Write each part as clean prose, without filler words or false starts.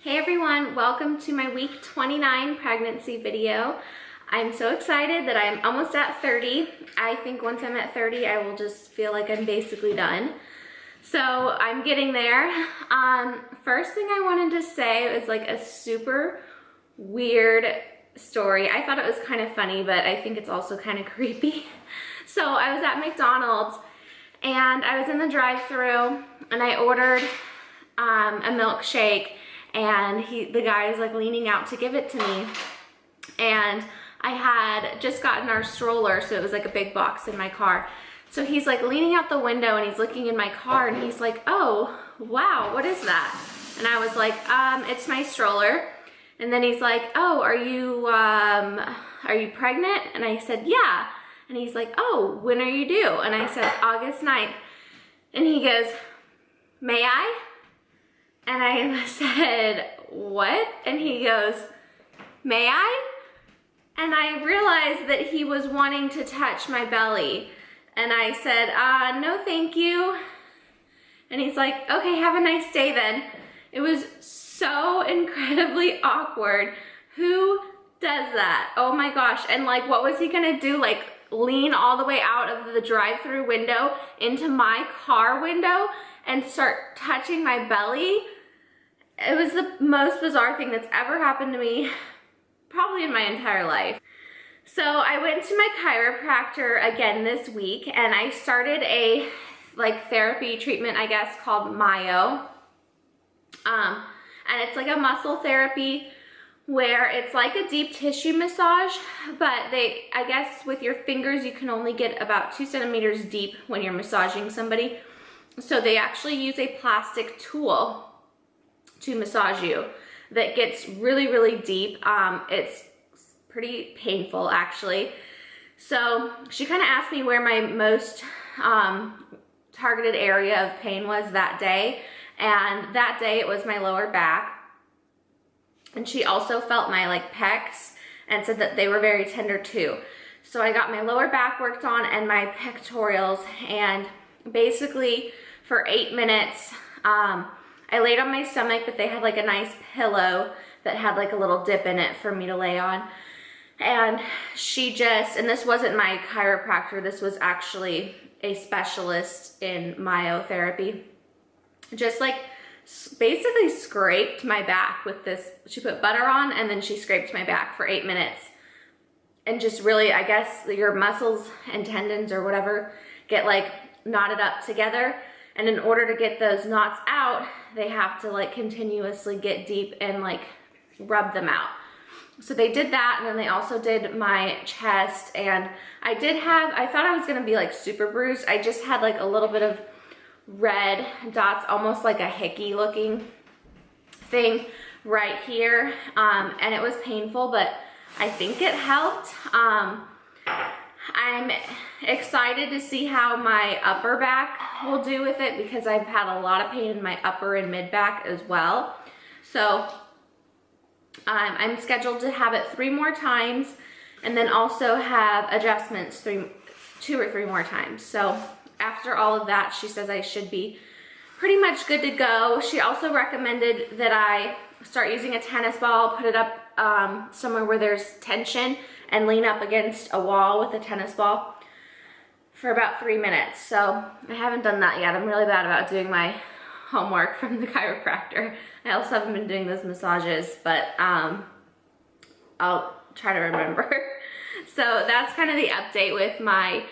Hey everyone, welcome to my week 29 pregnancy video. I'm so excited that I'm almost at 30. I think once I'm at 30, I will just feel like I'm basically done. So I'm getting there. First thing I wanted to say was like a super weird story. I thought it was kind of funny, but I think it's also kind of creepy. So I was at McDonald's and I was in the drive-thru and I ordered a milkshake, and the guy is like leaning out to give it to me, and I had just gotten our stroller, so it was like a big box in my car. So he's like leaning out the window and he's looking in my car and he's like, "Oh, wow, what is that?" And I was like, "It's my stroller." And then he's like, "Oh, are you pregnant?" And I said, "Yeah." And he's like, "Oh, when are you due?" And I said, "August 9th. And he goes, "May I?" And I said, "What?" And he goes, "May I?" And I realized that he was wanting to touch my belly. And I said, "No, thank you." And he's like, "Okay, have a nice day then." It was so incredibly awkward. Who does that? Oh my gosh. And like, what was he gonna do? Like, lean all the way out of the drive-through window into my car window and start touching my belly? It was the most bizarre thing that's ever happened to me, probably in my entire life. So I went to my chiropractor again this week, and I started a therapy treatment, I guess, called myo. And it's like a muscle therapy where it's like a deep tissue massage, but I guess with your fingers you can only get about 2 centimeters deep when you're massaging somebody. So they actually use a plastic tool to massage you that gets really, really deep. It's pretty painful actually. So she kind of asked me where my most targeted area of pain was that day. And that day it was my lower back. And she also felt my pecs and said that they were very tender too. So I got my lower back worked on and my pectorals, and basically for 8 minutes, I laid on my stomach, but they had like a nice pillow that had like a little dip in it for me to lay on. And and this wasn't my chiropractor, this was actually a specialist in myotherapy, just like basically scraped my back with this. She put butter on and then she scraped my back for 8 minutes. And just really, I guess your muscles and tendons or whatever get like knotted up together. And in order to get those knots out, they have to like continuously get deep and like rub them out. So they did that, and then they also did my chest, and I thought I was gonna be like super bruised. I just had like a little bit of red dots, almost like a hickey looking thing right here. And it was painful, but I think it helped. I'm excited to see how my upper back will do with it, because I've had a lot of pain in my upper and mid back as well. So I'm scheduled to have it 3 more times, and then also have adjustments 2 or 3 more times. So after all of that, she says I should be pretty much good to go. She also recommended that I start using a tennis ball, put it up somewhere where there's tension, and lean up against a wall with a tennis ball for about 3 minutes. So I haven't done that yet. I'm really bad about doing my homework from the chiropractor. I also haven't been doing those massages, but I'll try to remember. So that's kind of the update with my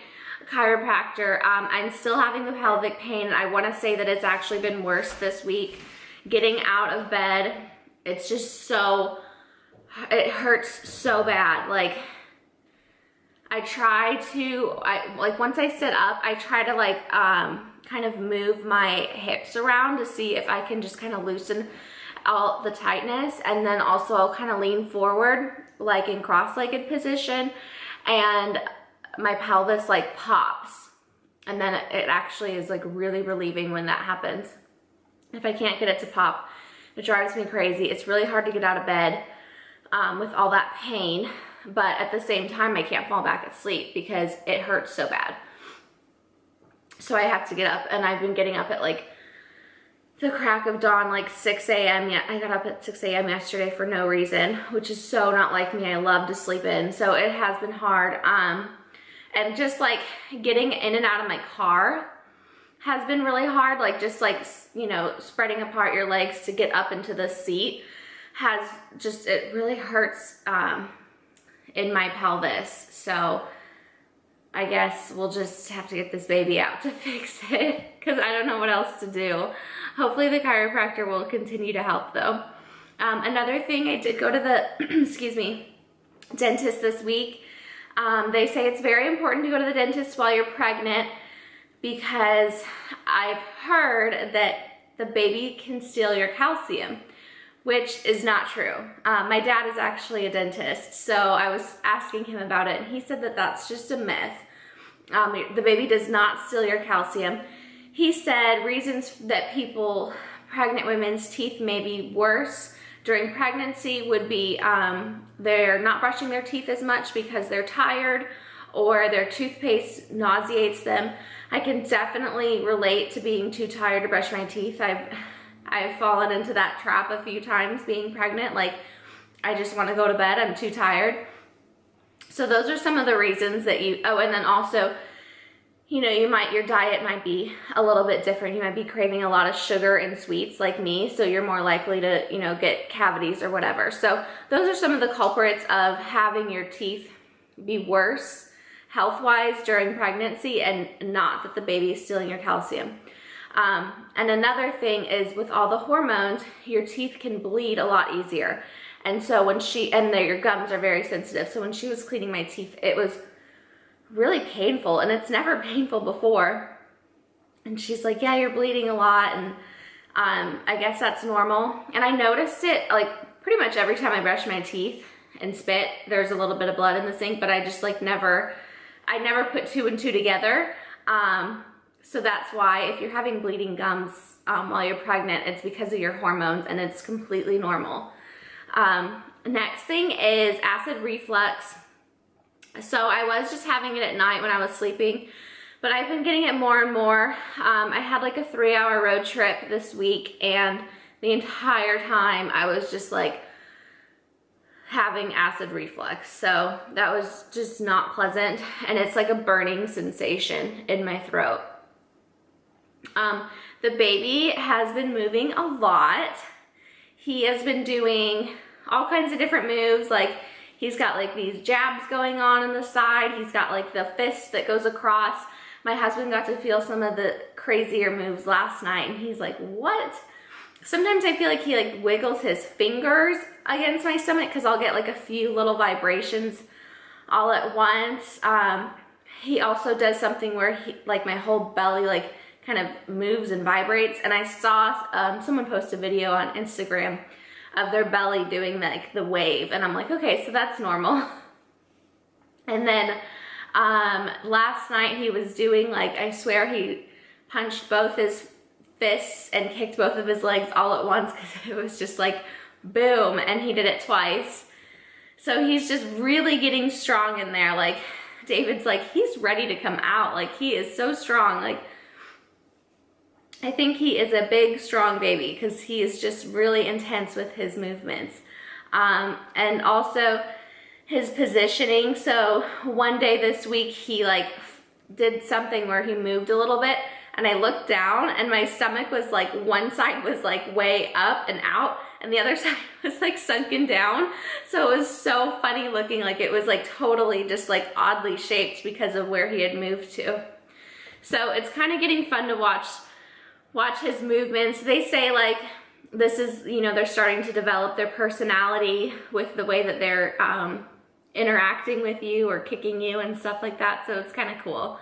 chiropractor. I'm still having the pelvic pain, and I want to say that it's actually been worse this week. Getting out of bed, it's just it hurts so bad. Like, once I sit up, I try to kind of move my hips around to see if I can just kind of loosen all the tightness, and then also I'll kind of lean forward like in cross-legged position, and my pelvis like pops, and then it actually is like really relieving when that happens. If I can't get it to pop, it drives me crazy. It's really hard to get out of bed with all that pain, but at the same time I can't fall back asleep because it hurts so bad. So I have to get up, and I've been getting up at like the crack of dawn, like 6 a.m. Yeah, I got up at 6 a.m. yesterday for no reason, which is so not like me. I love to sleep in, so it has been hard. And just like getting in and out of my car has been really hard. Like just like, you know, spreading apart your legs to get up into the seat has just, it really hurts in my pelvis. So I guess we'll just have to get this baby out to fix it because I don't know what else to do. Hopefully the chiropractor will continue to help though. Another thing, I did go to the, excuse me, dentist this week. They say it's very important to go to the dentist while you're pregnant because I've heard that the baby can steal your calcium, which is not true. My dad is actually a dentist, so I was asking him about it, and he said that that's just a myth. The baby does not steal your calcium. He said reasons that pregnant women's teeth may be worse during pregnancy would be they're not brushing their teeth as much because they're tired, or their toothpaste nauseates them. I can definitely relate to being too tired to brush my teeth. I've fallen into that trap a few times being pregnant. Like, I just want to go to bed, I'm too tired. So those are some of the reasons that and then also, you know, your diet might be a little bit different. You might be craving a lot of sugar and sweets like me, so you're more likely to, you know, get cavities or whatever. So those are some of the culprits of having your teeth be worse health-wise during pregnancy, and not that the baby is stealing your calcium. And another thing is with all the hormones, your teeth can bleed a lot easier. And so your gums are very sensitive. So when she was cleaning my teeth, it was really painful, and it's never painful before. And she's like, yeah, you're bleeding a lot. And I guess that's normal. And I noticed it like pretty much every time I brush my teeth and spit, there's a little bit of blood in the sink, but I just like I never put two and two together. So that's why if you're having bleeding gums while you're pregnant, it's because of your hormones, and it's completely normal. Next thing is acid reflux. So I was just having it at night when I was sleeping, but I've been getting it more and more. I had like a 3-hour road trip this week, and the entire time I was just like having acid reflux. So that was just not pleasant, and it's like a burning sensation in my throat. The baby has been moving a lot. He has been doing all kinds of different moves. Like, he's got like these jabs going on the side. He's got like the fist that goes across. My husband got to feel some of the crazier moves last night, and he's like, what? Sometimes I feel like he like wiggles his fingers against my stomach because I'll get like a few little vibrations all at once. He also does something where like my whole belly like kind of moves and vibrates. And I saw someone post a video on Instagram of their belly doing like the wave, and I'm like, okay, so that's normal. And then last night he was doing like, I swear he punched both his fists and kicked both of his legs all at once, because it was just like boom, and he did it twice. So he's just really getting strong in there. Like, David's like, he's ready to come out. Like, he is so strong. Like, I think he is a big, strong baby because he is just really intense with his movements. And also his positioning. So one day this week, he like did something where he moved a little bit, and I looked down, and my stomach was like, one side was like way up and out, and the other side was like sunken down. So it was so funny looking. Like, it was like totally just like oddly shaped because of where he had moved to. So it's kind of getting fun to watch his movements. They say like this is, you know, they're starting to develop their personality with the way that they're interacting with you or kicking you and stuff like that. So it's kind of cool.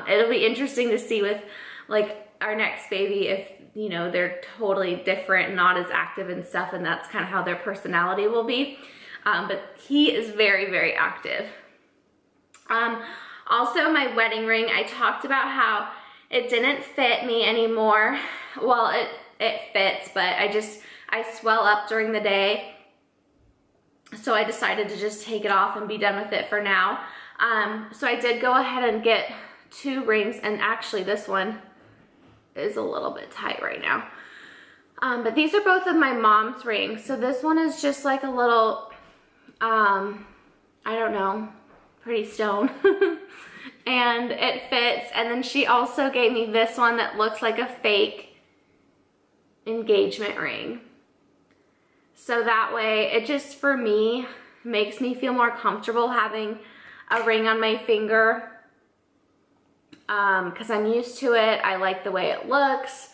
It'll be interesting to see with like our next baby if, you know, they're totally different, not as active and stuff, and that's kind of how their personality will be. But he is very, very active. Also, my wedding ring, I talked about how it didn't fit me anymore. Well, it fits, but I swell up during the day. So I decided to just take it off and be done with it for now. So I did go ahead and get 2 rings, and actually this one is a little bit tight right now. But these are both of my mom's rings. So this one is just like a little, I don't know, pretty stone. And it fits. And then she also gave me this one that looks like a fake engagement ring. So that way, it just, for me, makes me feel more comfortable having a ring on my finger. Because I'm used to it. I like the way it looks.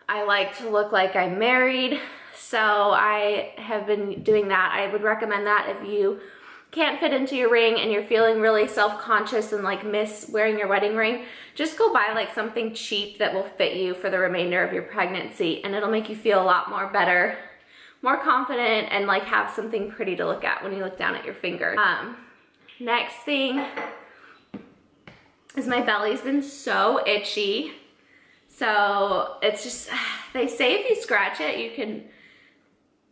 I like to look like I'm married. So I have been doing that. I would recommend that if you can't fit into your ring and you're feeling really self-conscious and like miss wearing your wedding ring, just go buy like something cheap that will fit you for the remainder of your pregnancy, and it'll make you feel a lot more better, more confident, and like have something pretty to look at when you look down at your finger. Next thing is my belly's been so itchy. So it's just, they say if you scratch it, you can,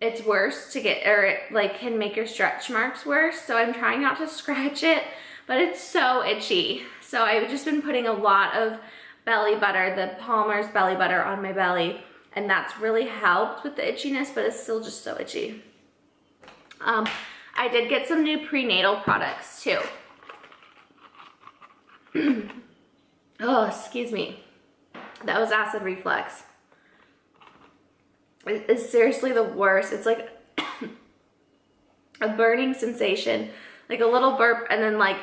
it's worse to get, or it like can make your stretch marks worse. So I'm trying not to scratch it, but it's so itchy. So I've just been putting a lot of belly butter, the Palmer's belly butter, on my belly, and that's really helped with the itchiness, but it's still just so itchy. I did get some new prenatal products too. Oh, excuse me. That was acid reflux. It is seriously the worst. It's like a burning sensation, like a little burp and then like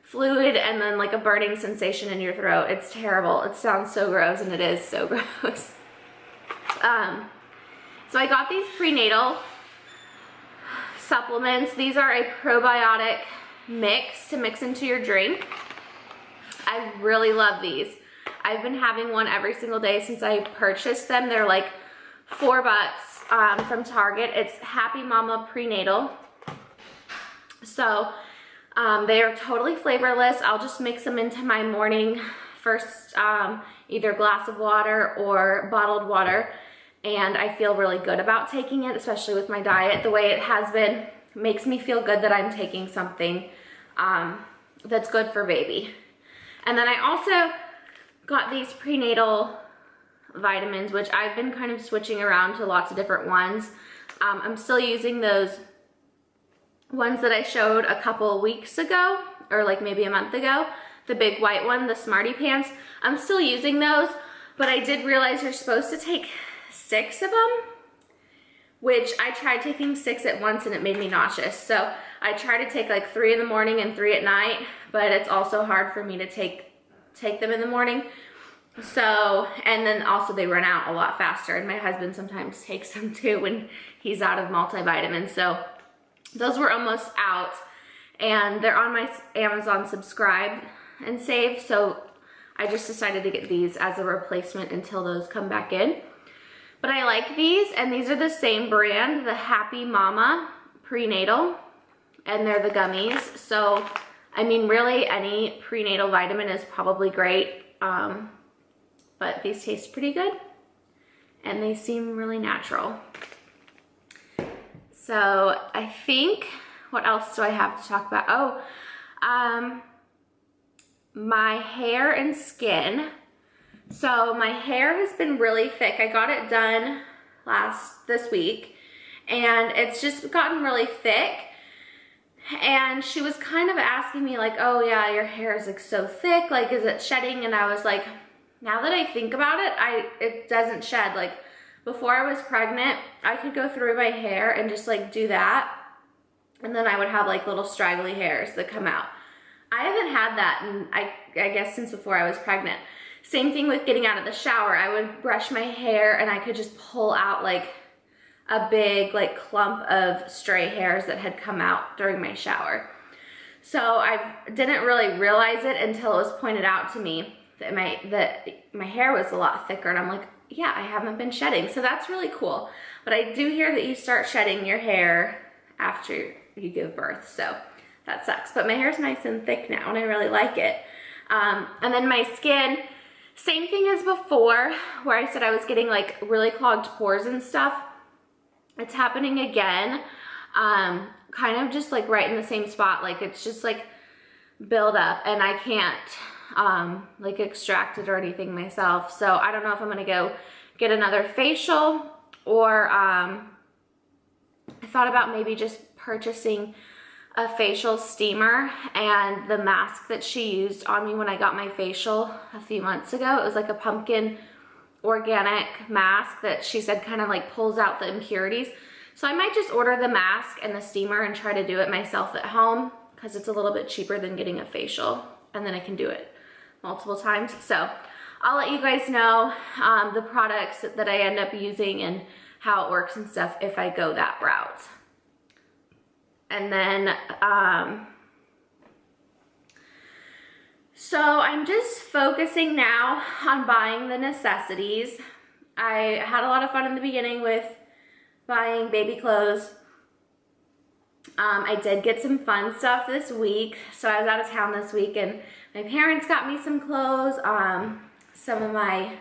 fluid and then like a burning sensation in your throat. It's terrible. It sounds so gross, and it is so gross. So I got these prenatal supplements. These are a probiotic mix to mix into your drink. I really love these. I've been having one every single day since I purchased them. They're like $4 from Target. It's Happy Mama Prenatal. So they are totally flavorless. I'll just mix them into my morning first, either glass of water or bottled water. And I feel really good about taking it, especially with my diet. The way it has been makes me feel good that I'm taking something that's good for baby. And then I also got these prenatal vitamins, which I've been kind of switching around to lots of different ones. I'm still using those ones that I showed a couple weeks ago, or like maybe a month ago, the big white one, the Smarty Pants. I'm still using those, but I did realize you're supposed to take 6 of them, which I tried taking 6 at once and it made me nauseous. So I try to take like 3 in the morning and 3 at night, but it's also hard for me to take them in the morning. So, and then also they run out a lot faster, and my husband sometimes takes them too when he's out of multivitamins. So those were almost out, and they're on my Amazon subscribe and save. So I just decided to get these as a replacement until those come back in. But I like these, and these are the same brand, the Happy Mama Prenatal, and they're the gummies. So, I mean, really any prenatal vitamin is probably great. But these taste pretty good, and they seem really natural. So I think, what else do I have to talk about? Oh, my hair and skin. So my hair has been really thick. I got it done this week, and it's just gotten really thick. And she was kind of asking me like, oh yeah, your hair is like so thick, like is it shedding? And I was like, now that I think about it, it doesn't shed. Like before I was pregnant, I could go through my hair and just like do that, and then I would have like little straggly hairs that come out. I haven't had that, and I guess since before I was pregnant. Same thing with getting out of the shower. I would brush my hair and I could just pull out like a big like clump of stray hairs that had come out during my shower. So I didn't really realize it until it was pointed out to me that my hair was a lot thicker, and I'm like, yeah, I haven't been shedding. So that's really cool. But I do hear that you start shedding your hair after you give birth, so that sucks. But my hair's nice and thick now, and I really like it. And then my skin, same thing as before, where I said I was getting like really clogged pores and stuff. It's happening again, kind of just like right in the same spot. Like it's just like build up, and I can't like extract it or anything myself. So I don't know if I'm gonna go get another facial or I thought about maybe just purchasing a facial steamer, and the mask that she used on me when I got my facial a few months ago, it was like a pumpkin organic mask that she said kind of like pulls out the impurities. So I might just order the mask and the steamer and try to do it myself at home, because it's a little bit cheaper than getting a facial, and then I can do it multiple times. So I'll let you guys know the products that I end up using and how it works and stuff if I go that route. And then, so I'm just focusing now on buying the necessities. I had a lot of fun in the beginning with buying baby clothes. I did get some fun stuff this week. So I was out of town this week and my parents got me some clothes. Some of my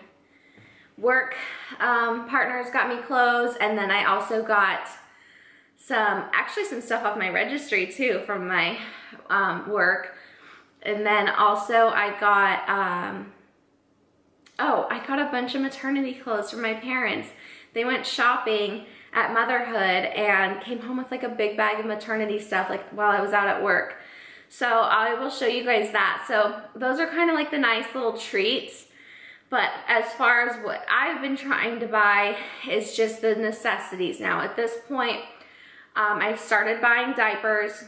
work partners got me clothes, and then I also got actually some stuff off my registry too from my work. And then also I got I got a bunch of maternity clothes for my parents. They went shopping at Motherhood and came home with like a big bag of maternity stuff like while I was out at work. So I will show you guys that. So those are kind of like the nice little treats. But as far as what I've been trying to buy is just the necessities now. At this point, I started buying diapers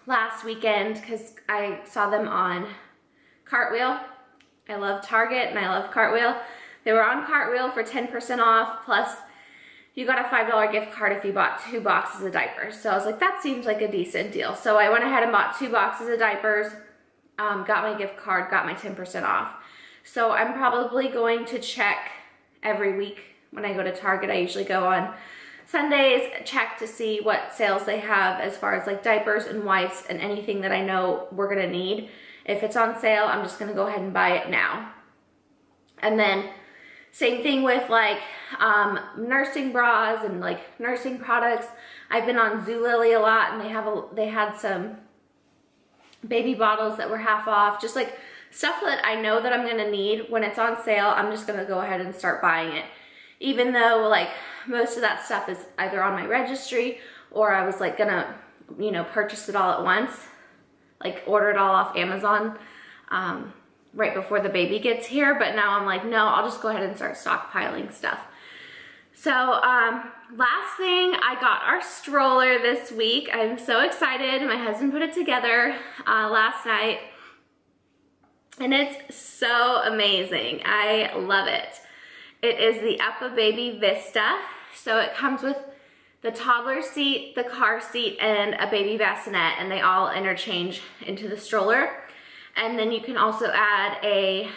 last weekend because I saw them on Cartwheel. I love Target and I love Cartwheel. They were on Cartwheel for 10% off, plus you got a $5 gift card if you bought 2 boxes of diapers. So I was like, that seems like a decent deal. So I went ahead and bought 2 boxes of diapers, got my gift card, got my 10% off. So I'm probably going to check every week when I go to Target. I usually go on Sundays, check to see what sales they have as far as like diapers and wipes and anything that I know we're gonna need. If it's on sale, I'm just gonna go ahead and buy it now. And then same thing with like nursing bras and like nursing products. I've been on Zulily a lot, and they had some baby bottles that were half off, just like stuff that I know that I'm gonna need. When it's on sale, I'm just gonna go ahead and start buying it. Even though like most of that stuff is either on my registry or I was like gonna, you know, purchase it all at once, like order it all off Amazon right before the baby gets here. But now I'm like, no, I'll just go ahead and start stockpiling stuff. So last thing, I got our stroller this week. I'm so excited. My husband put it together last night. And it's so amazing. I love it. It is the Uppa Baby Vista. So it comes with the toddler seat, the car seat, and a baby bassinet, and they all interchange into the stroller. And then you can also add a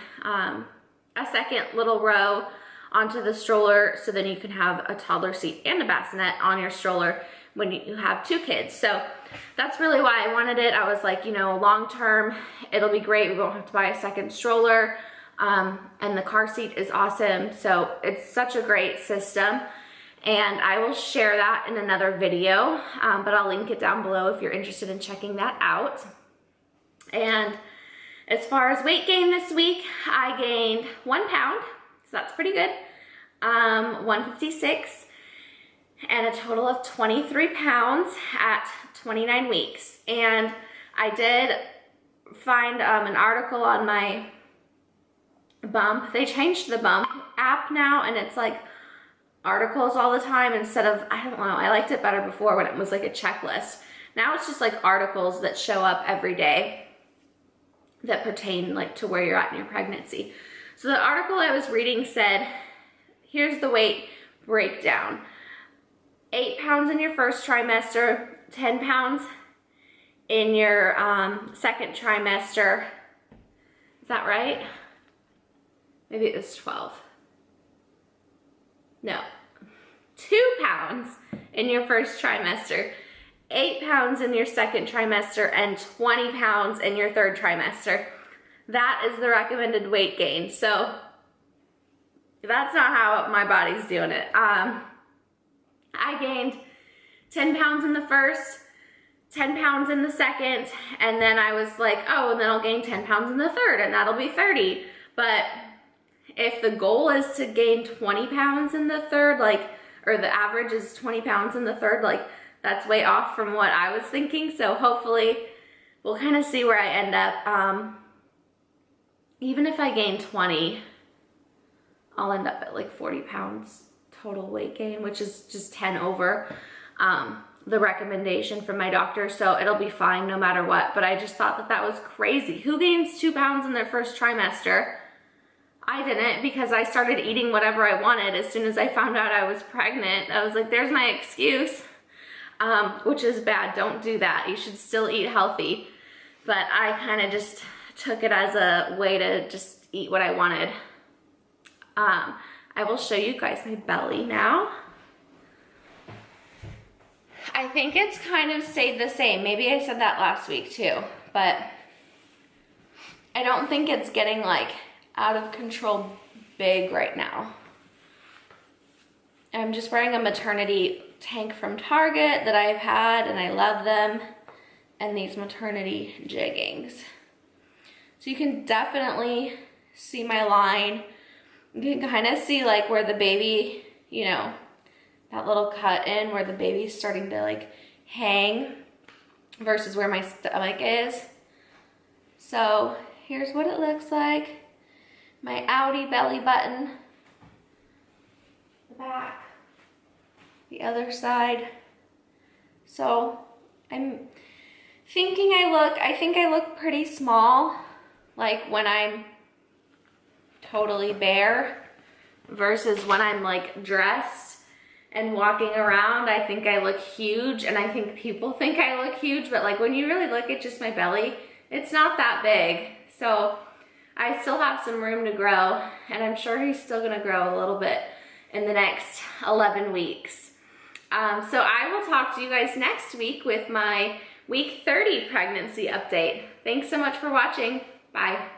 second little row onto the stroller, so then you can have a toddler seat and a bassinet on your stroller when you have 2 kids. So that's really why I wanted it. I was like, you know, long term, it'll be great. We won't have to buy a second stroller. And the car seat is awesome. So it's such a great system. And I will share that in another video, but I'll link it down below if you're interested in checking that out. And as far as weight gain this week, I gained 1 pound, so that's pretty good. 156, and a total of 23 pounds at 29 weeks. And I did find an article on my Bump. They changed the Bump app now, and it's like articles all the time instead of, I don't know, I liked it better before when it was like a checklist. Now it's just like articles that show up every day that pertain like to where you're at in your pregnancy. So the article I was reading said, here's the weight breakdown. 8 pounds in your first trimester, 10 pounds in your second trimester. Is that right? Maybe it was 12. No, 2 pounds in your first trimester, 8 pounds in your second trimester, and 20 pounds in your third trimester. That is the recommended weight gain. So that's not how my body's doing it. I gained 10 pounds in the first, 10 pounds in the second, and then I was like, oh, and then I'll gain 10 pounds in the third, and that'll be 30. But if the goal is to gain 20 pounds in the third, like, or the average is 20 pounds in the third, like, that's way off from what I was thinking. So hopefully we'll kind of see where I end up. Even if I gain 20, I'll end up at like 40 pounds total weight gain, which is just 10 over the recommendation from my doctor. So it'll be fine no matter what. But I just thought that that was crazy. Who gains 2 pounds in their first trimester? I didn't, because I started eating whatever I wanted as soon as I found out I was pregnant. I was like, there's my excuse, which is bad. Don't do that. You should still eat healthy. But I kind of just took it as a way to just eat what I wanted. I will show you guys my belly now. I think it's kind of stayed the same. Maybe I said that last week too, but I don't think it's getting like out of control big right now. I'm just wearing a maternity tank from Target that I've had and I love them, and these maternity jeggings. So you can definitely see my line. You can kind of see like where the baby, you know, that little cut in where the baby's starting to like hang versus where my stomach is. So here's what it looks like. My outie belly button, the back, the other side. So I'm thinking I think I look pretty small, like when I'm totally bare versus when I'm like dressed and walking around. I think I look huge, and I think people think I look huge, but like when you really look at just my belly, it's not that big. So I still have some room to grow, and I'm sure he's still gonna grow a little bit in the next 11 weeks. So I will talk to you guys next week with my week 30 pregnancy update. Thanks so much for watching. Bye.